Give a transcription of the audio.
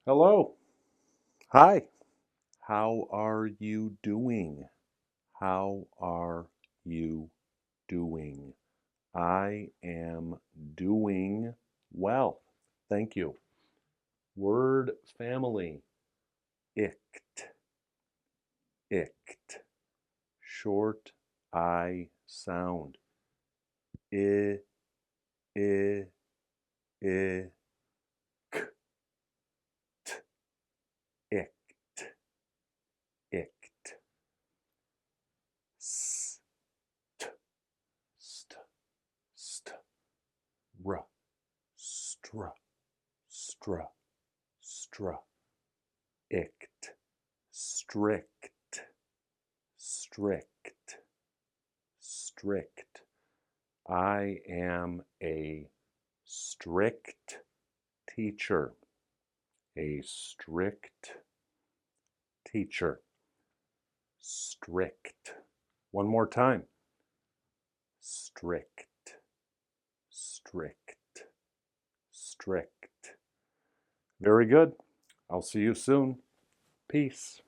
Hello. Hi. How are you doing? How are you doing? I am doing well. Thank you. Word family. Icht. Icht. Short I sound. I, I, I, k, t, icht, icht. S, t, st, st, r, stra, stra, stra. Icht, strict, strict, strict. I am a strict teacher. A strict teacher. Strict. One more time. Strict, strict, strict. Very good. I'll see you soon. Peace.